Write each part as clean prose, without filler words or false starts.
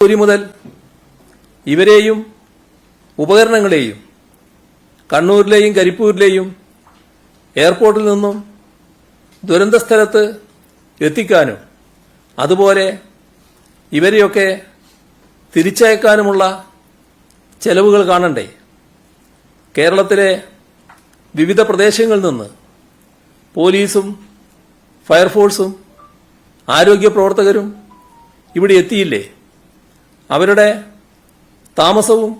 മുതൽ ഇവരെയും ഉപകരണങ്ങളെയും കണ്ണൂരിലെയും കരിപ്പൂരിലെയും എയർപോർട്ടിൽ നിന്നും ദുരന്ത സ്ഥലത്ത് എത്തിക്കാനും അതുപോലെ ഇവരെയൊക്കെ തിരിച്ചയക്കാനുമുള്ള ചെലവുകൾ കാണണ്ടേ? കേരളത്തിലെ വിവിധ പ്രദേശങ്ങളിൽ നിന്ന് പോലീസും ഫയർഫോഴ്സും ആരോഗ്യ പ്രവർത്തകരും ഇവിടെ എത്തിയില്ലേ? അവരുടെ താമസവും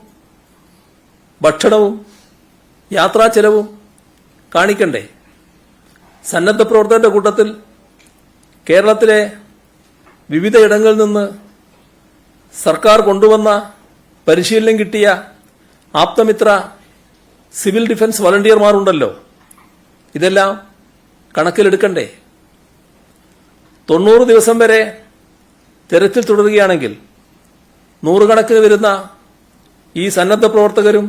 ഭക്ഷണവും യാത്രാ ചെലവും കാണിക്കണ്ടേ? സന്നദ്ധ പ്രവർത്തകരുടെ കൂട്ടത്തിൽ കേരളത്തിലെ വിവിധ ഇടങ്ങളിൽ നിന്ന് സർക്കാർ കൊണ്ടുവന്ന പരിശീലനം കിട്ടിയ ആപ്തമിത്ര സിവിൽ ഡിഫൻസ് വളണ്ടിയർമാരുണ്ടല്ലോ. ഇതെല്ലാം കണക്കിലെടുക്കണ്ടേ? 90 ദിവസം വരെ തെരച്ചിൽ തുടരുകയാണെങ്കിൽ നൂറുകണക്കിന് വരുന്ന ഈ സന്നദ്ധ പ്രവർത്തകരും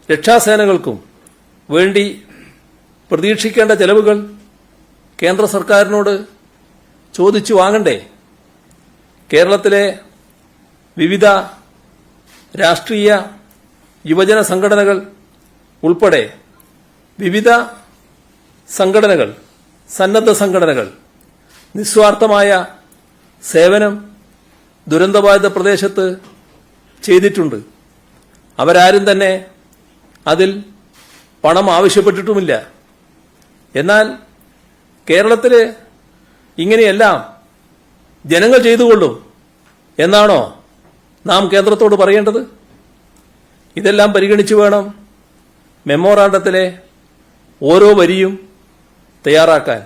രക്ഷാസേനകൾക്കും വേണ്ടി പ്രതീക്ഷിക്കേണ്ട ചെലവുകൾ കേന്ദ്ര സർക്കാരിനോട് ചോദിച്ചു വാങ്ങണ്ടേ? കേരളത്തിലെ വിവിധ രാഷ്ട്രീയ യുവജന സംഘടനകൾ ഉൾപ്പെടെ വിവിധ സംഘടനകൾ, സന്നദ്ധ സംഘടനകൾ നിസ്വാർത്ഥമായ സേവനം ദുരന്തബാധിത പ്രദേശത്ത് ചെയ്തിട്ടുണ്ട്. അവരാരും തന്നെ അതിൽ പണം ആവശ്യപ്പെട്ടിട്ടുമില്ല. എന്നാൽ കേരളത്തിൽ ഇങ്ങനെയെല്ലാം ജനങ്ങൾ ചെയ്തുകൊള്ളും എന്നാണോ നാം കേന്ദ്രത്തോട് പറയേണ്ടത്? ഇതെല്ലാം പരിഗണിച്ചു വേണം മെമ്മോറാണ്ടത്തിലെ ഓരോ വരിയും തയ്യാറാക്കാൻ.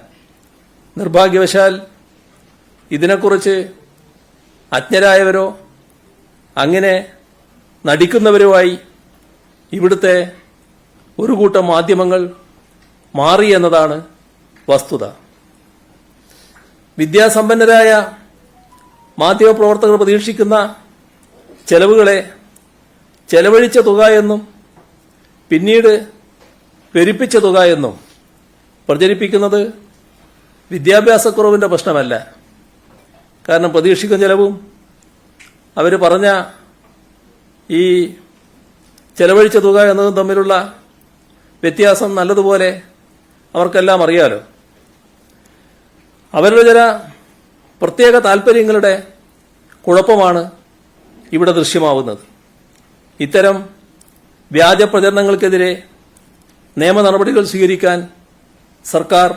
നിർഭാഗ്യവശാൽ ഇതിനെക്കുറിച്ച് അജ്ഞരായവരോ അങ്ങനെ നടിക്കുന്നവരുമായി ഇവിടുത്തെ ഒരു കൂട്ടം മാധ്യമങ്ങൾ മാറി എന്നതാണ് വസ്തുത. വിദ്യാസമ്പന്നരായ മാധ്യമപ്രവർത്തകർ പ്രതീക്ഷിക്കുന്ന ചെലവുകളെ ചെലവഴിച്ച തുക എന്നും പിന്നീട് പെരുപ്പിച്ച തുക എന്നും പ്രചരിപ്പിക്കുന്നത് വിദ്യാഭ്യാസക്കുറവിന്റെ പ്രശ്നമല്ല. കാരണം പ്രതീക്ഷിക്കുന്ന ചെലവും അവർ പറഞ്ഞ ഈ ചെലവഴിച്ച തുക എന്നതും തമ്മിലുള്ള വ്യത്യാസം നല്ലതുപോലെ അവർക്കെല്ലാം അറിയാലോ. അവരുടെ ചില പ്രത്യേക താൽപ്പര്യങ്ങളുടെ കുഴപ്പമാണ് ഇവിടെ ദൃശ്യമാവുന്നത്. ഇത്തരം വ്യാജ പ്രചരണങ്ങൾക്കെതിരെ നിയമ നടപടികൾ സ്വീകരിക്കാൻ സർക്കാർ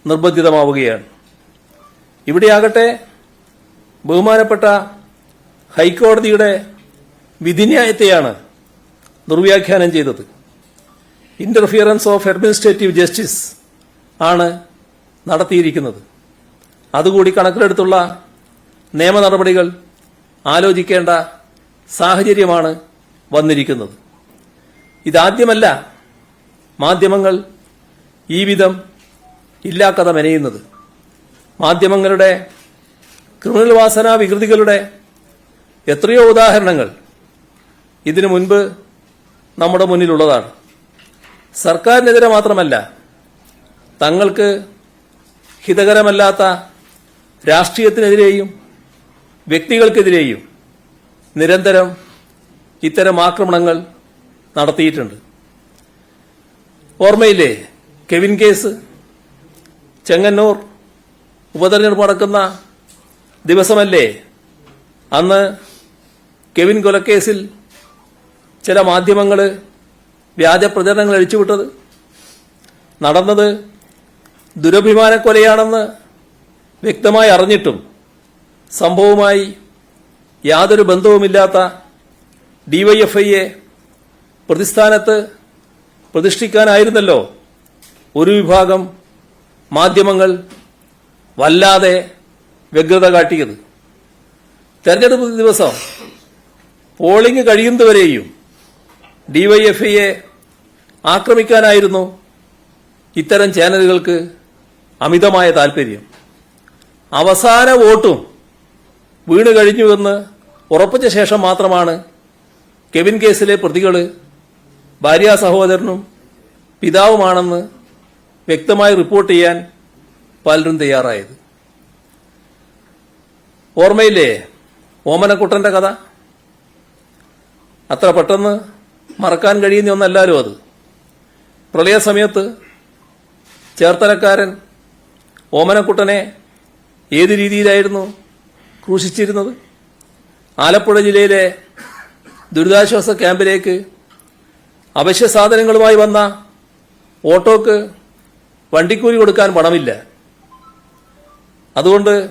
നിർബന്ധിതമാവുകയാണ്. ഇവിടെയാകട്ടെ ബഹുമാനപ്പെട്ട ഹൈക്കോടതിയുടെ വിധിന്യായത്തെയാണ് ദുർവ്യാഖ്യാനം ചെയ്തത്. ഇന്റർഫിയറൻസ് ഓഫ് അഡ്മിനിസ്ട്രേറ്റീവ് ജസ്റ്റിസ് ആണ് നടത്തിയിരിക്കുന്നത്. അതുകൂടി കണക്കിലെടുത്തുള്ള നിയമ നടപടികൾ ആലോചിക്കേണ്ട സാഹചര്യമാണ് വന്നിരിക്കുന്നത്. ഇതാദ്യമല്ല മാധ്യമങ്ങൾ ഈ വിധം ഇല്ലാക്കഥ മെനയുന്നത്. മാധ്യമങ്ങളുടെ ക്രിമിനൽ വാസനാ വികൃതികളുടെ എത്രയോ ഉദാഹരണങ്ങൾ ഇതിനു മുൻപ് നമ്മുടെ മുന്നിലുള്ളതാണ്. സർക്കാരിനെതിരെ മാത്രമല്ല, തങ്ങൾക്ക് ഹിതകരമല്ലാത്ത രാഷ്ട്രീയത്തിനെതിരെയും വ്യക്തികൾക്കെതിരെയും നിരന്തരം ഇത്തരം ആക്രമണങ്ങൾ നടത്തിയിട്ടുണ്ട്. ഓർമ്മയില്ലേ കെവിൻ കേസ്? ചെങ്ങന്നൂർ ഉപതെരഞ്ഞെടുപ്പ് നടക്കുന്ന ദിവസമല്ലേ അന്ന് കെവിൻ കൊലക്കേസിൽ ചില മാധ്യമങ്ങൾ വ്യാജ പ്രചരണങ്ങൾ അഴിച്ചുവിട്ടത്? നടന്നത് ദുരഭിമാനക്കൊലയാണെന്ന് വ്യക്തമായി അറിഞ്ഞിട്ടും സംഭവവുമായി യാതൊരു ബന്ധവുമില്ലാത്ത ഡിവൈഎഫ്ഐയെ പ്രതിസ്ഥാനത്ത് പ്രതിഷ്ഠിക്കാനായിരുന്നല്ലോ ഒരു വിഭാഗം മാധ്യമങ്ങൾ വല്ലാതെ വ്യഗ്രത കാട്ടിയത്. തെരഞ്ഞെടുപ്പ് ദിവസം പോളിംഗ് കഴിയുന്നതുവരെയും ഡിവൈഎഫ്ഐയെ ആക്രമിക്കാനായിരുന്നു ഇത്തരം ചാനലുകൾക്ക് അമിതമായ താൽപര്യം. അവസാന വോട്ടും വീണ് കഴിഞ്ഞുവെന്ന് ഉറപ്പിച്ച ശേഷം മാത്രമാണ് കെവിൻ കേസിലെ പ്രതികൾ ഭാര്യാ സഹോദരനും പിതാവുമാണെന്ന് വ്യക്തമായി റിപ്പോർട്ട് ചെയ്യാൻ പലരും തയ്യാറായത്. ഓർമ്മയില്ലേ ഓമനക്കുട്ടന്റെ കഥ അത്ര പെട്ടെന്ന് മറക്കാൻ കഴിയുന്ന ഒന്നല്ലാലോ അത്. പ്രളയസമയത്ത് ചേർത്തലക്കാരൻ ഓമനക്കുട്ടനെ ഏത് രീതിയിലായിരുന്നു ക്രൂശിച്ചിരുന്നത്? ആലപ്പുഴ ജില്ലയിലെ ദുരിതാശ്വാസ ക്യാമ്പിലേക്ക് അവശ്യ സാധനങ്ങളുമായി വന്ന ഓട്ടോക്ക് വണ്ടിക്കൂലി കൊടുക്കാൻ പണമില്ല. അതുകൊണ്ട്